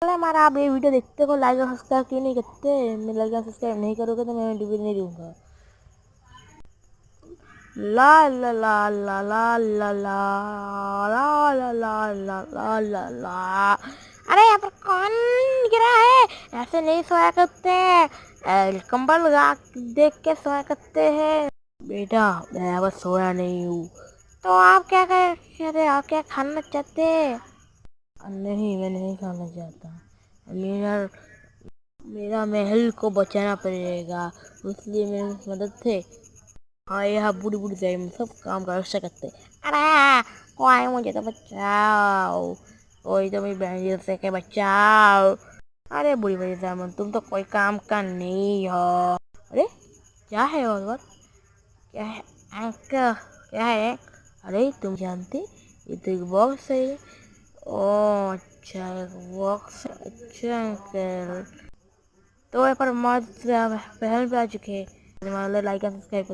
हमारा आप ये वीडियो देखते हो, लाइक और सब्सक्राइब क्यों नहीं करते? मैं लाइक और सब्सक्राइब नहीं करोगे तो मैं वीडियो नहीं दूंगा। ला ला ला ला ला ला ला ला ला ला ला ला ला ला। अरे यहाँ पर कौन गिरा है? ऐसे नहीं सोया करते हैं, कंबल लगा देख के सोया करते हैं। बेटा मैं बस सोया नहीं हूँ। तो आप क्या कर रहे? आप क्या खाना चाहते हैं? नहीं, मैं नहीं खाना चाहता। मेरा मेरा महल को बचाना पड़ेगा, इसलिए मेरी मदद से हाँ यहाँ बूढ़ी बूढ़ी जाए सब काम कर सकते। अरे कोई मुझे तो बचाओ, कोई तो मेरी बहन से के बचाओ। अरे बुढ़ी बड़ी जामुन, तुम तो कोई काम का नहीं हो। अरे क्या है और क्या है अंकल? क्या है? अरे तुम जानते ये तो एक बॉक्स है। ओ अच्छा, एक बॉक्स। अच्छा अंकल, तो यहाँ पर मौज पहल पे आ चुके हैं। लाइक और सब्सक्राइब